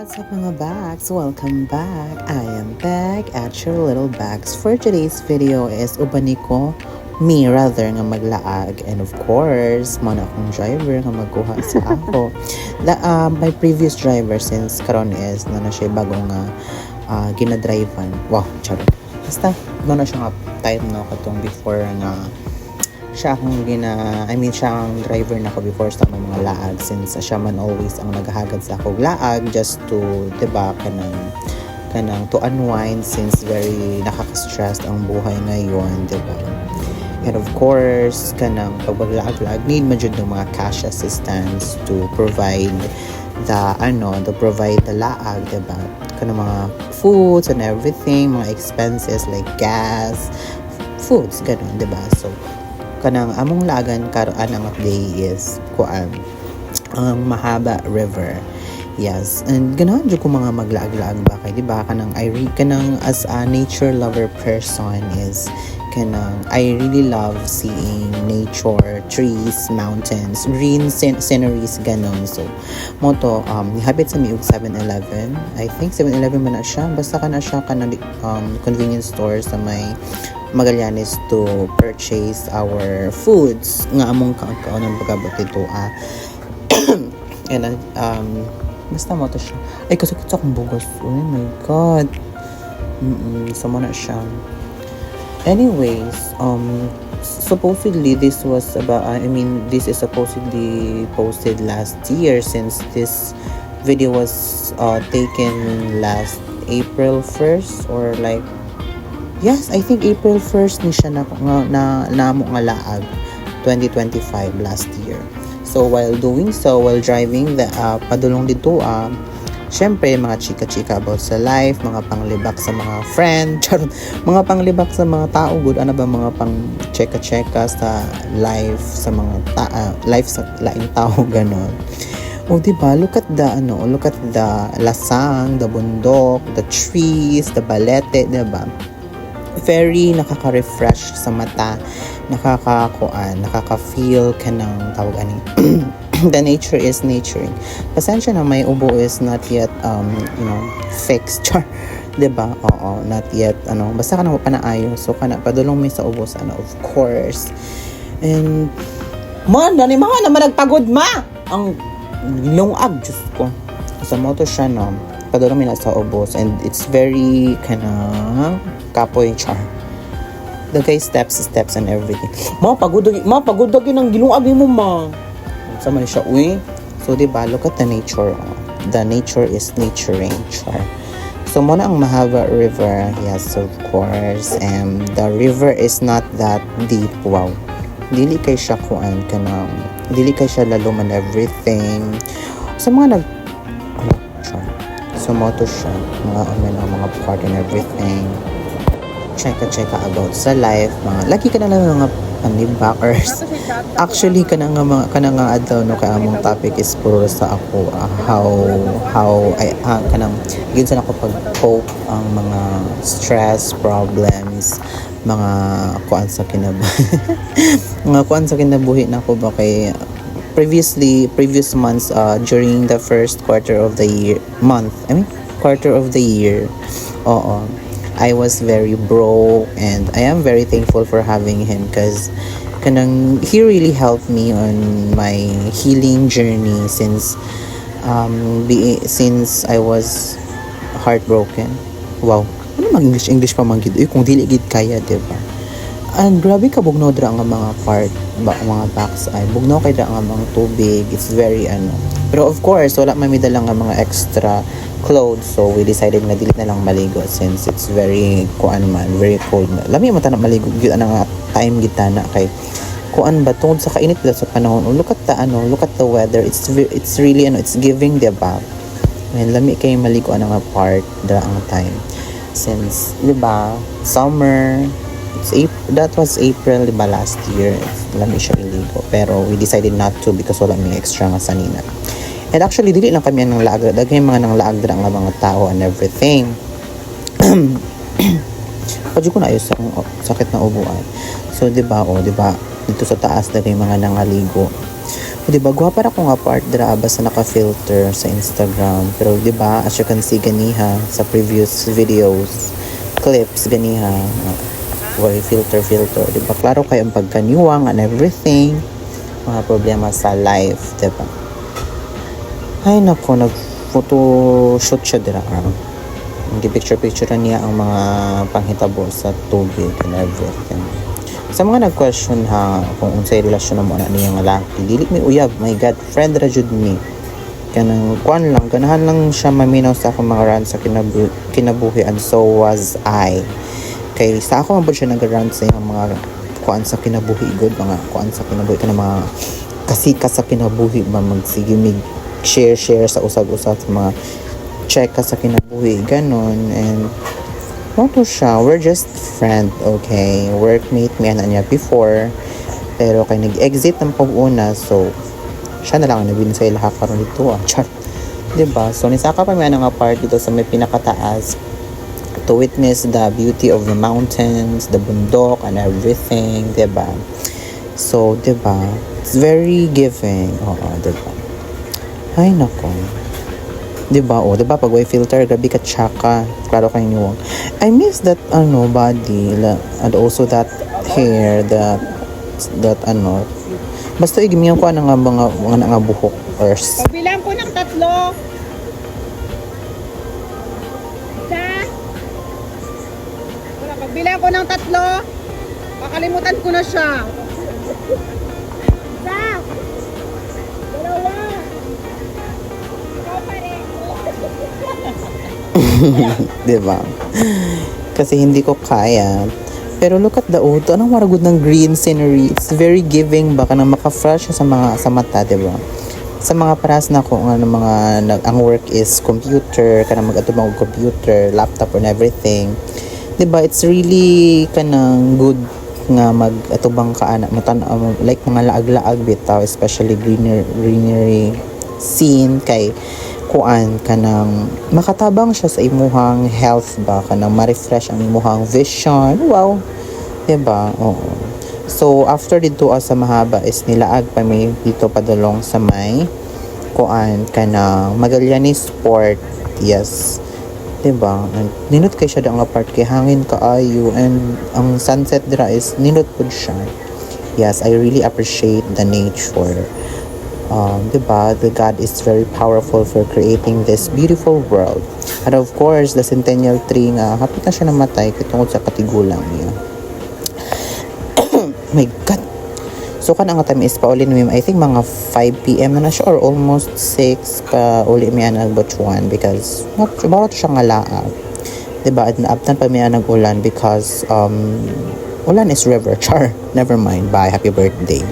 What's up mga bags? Welcome back. I am back at your little bags. For today's video is ubani ko me rather nga maglaag, and of course mo na akong driver nga magkuha sa ako. My previous driver since karon is na siya bago nga ginadrivean. Wow, charot. Basta mo na siya nga time no katong before nga siya akong siya ang driver na ko before sa mga laag, since siya man always ang naghahagad sa akong laag just to, diba, kanang to unwind since very nakaka-stress ang buhay ngayon, diba. And of course, kanang paglaag-laag, need man jud ng mga cash assistance to provide the laag, diba. Kanang mga foods and everything, mga expenses like gas, foods, ganun, diba. So, kanang among lagan karon ang day is ang Mahaba River. Yes, and ganahan jud ko mga maglaag-laag ba kay di ba kanang kanang as a nature lover person is kanang I really love seeing nature, trees, mountains, green sceneries ganon. So mo to habit sa miug 7-Eleven. I think 7-Eleven man na siya, basta kana siya kanang convenience store sa may Magallanes to purchase our foods nga among kaon pagabot dito and basta mo to siya ay kasakit sa akong bugos, oh my god. Sama na siya. Anyways, supposedly this was about this is supposedly posted last year, since this video was taken last April 1st or like yes, I think April 1st ni siya na mo nga laag 2025 last year. So while driving the padulong dito syempre mga chika-chika about sa life, mga panglibak sa mga friend, mga panglibak sa mga tao, good ano ba mga pang cheka-cheka sa life sa mga life sa laing tao ganon. Oh, diba? Look at the lasang, the bundok, the trees, the balete, diba? Very nakaka-refresh sa mata, nakaka-feel ka ng tawag ani. The nature is naturing. Pasensya na may ubo is not yet fixed. Diba? Oo, not yet basta ka na panaayo. So kana padulong mi sa ubo sana, of course. And man, dani mga naman nagpagod ma. Ang lungag Diyos ko. Sa moto siya padulong mi na sa ubos, and it's very kanang kapoy char. The guy steps and everything. Pagod yun ang gilungag mo ma. Sama ni siya, uy. So diba, look at the nature. The nature is naturing char. So muna ang Mahaba River. Yes, of course. And the river is not that deep. Wow. Dili kay siya dili kay siya laluman everything. So mga sumoto siya mga part and everything, cheka about sa life, mga lagi ka na lang mga panibakers. Actually kana nga adlaw no kay among topic is puro sa ako how I kanang gyud sa ako pag-cope ang mga stress problems, mga kuan sa kinabuhi na ko ba kay previous months during the first quarter of the year I was very broke, and I am very thankful for having him because he really helped me on my healing journey since I was heartbroken. Wow, ano mag English pa man gid kung dili gid kaya, diba? And grabe ka bugnaw dra nga mga mga backs ay bugnaw kay dra nga mga tubig. It's very pero of course wala man mi dala nga mga extra clothes, so we decided nga dili na lang maligo since it's very very cold na. Lami man ta na maligo gyud nga time gitana kay kuan ba tungod sa kainit sa panahon. Look at the weather. It's really it's giving, diba? And lami kay maligo nga part dra ang time since diba summer. That was April, diba, last year. Lami siya iligo. Pero we decided not to because wala may extra nga sanina. And actually, dili lang kami ng laag. Dagay mga nang laag nga mga tao and everything. Padyo ko na ayos sa sakit na ubuan. So, diba, dito sa taas dagay mga nangaligo. Diba, gwapa na ko nga part dira basta naka-filter sa Instagram. Pero diba, as you can see ganiha sa previous videos, clips ganiha, why filter. Diba, klaro kayo ang pagkaniwang and everything. Mga problema sa life, diba? Ay nako, nag-photo shoot siya dira. Picture niya ang mga panghitabo sa tubig and everything. Sa mga nag-question ha, kung unsay relasyon mo na niya nga laki, dili mi uyab, my God, friend ra jud mi. Kanang kuan lang, ganahan lang siya maminaw sa akong mga rant sa kinabuhi and so was I. Kay sa ako mabod siya nag-rant sa mga kuan sa kinabuhi good, mga kuan sa kinabuhi kanang mga kasikas sa kinabuhi ba magsige mig share sa usag-usag sa mga check ka sa kinabuhi ganon. And to siya, we're just friend, okay? Workmate mi ana niya before. Pero kay nag-exit ng pag-una, so siya na lang ang nabili sa ilaha karon dito, Char. Diba? So nisaka pa mi nga part dito sa may pinakataas to witness the beauty of the mountains, the bundok and everything, diba? So, diba? It's very giving. Oo, diba? Ay, nako. Diba? O, diba? Pag way filter, gabi ka tsaka. Klaro kayo niwang. I miss that, body. And also that hair, that, basta igimiyan ko nga mga buhok. Or... Pagbilang ko ng 3. Isa. Wala, pagbilang ko ng 3. Kakalimutan ko na siya. Isa. 2. Diba? Kasi hindi ko kaya. Pero look at the auto. Anong maragod ng green scenery? It's very giving. Baka na maka-fresh sa mata, diba? Sa mga paras na ko, ang work is computer, ka na mag-atubang computer, laptop and everything. Diba? It's really kanang good nga mag-atubang ka anak. Like mga laag-laag bitaw, especially greenery scene kay kuan kanang makatabang siya sa imuhang health ba kanang ma-refresh ang imuhang vision. Wow, diba? Oo. So after dito sa mahaba is nilaag pa may dito padulong sa may kuan kanang Magallanes Port. Yes, diba? And ninot kay siya nga part kay hangin kaayo and ang sunset dira is ninot pud siya. Yes, I really appreciate the nature. Diba, the God is very powerful for creating this beautiful world. And of course, the centennial tree nga, hapit na siya namatay tungkol sa katigulang niya. My God! So, kanang nga time is pauli ni I think mga 5 p.m. na siya or almost 6 pa uli miya nag-Butuan because bawat siya nga laag. Diba, at naaptan pa miya nag-ulan because ulan is river. Char! Never mind. Bye. Happy birthday.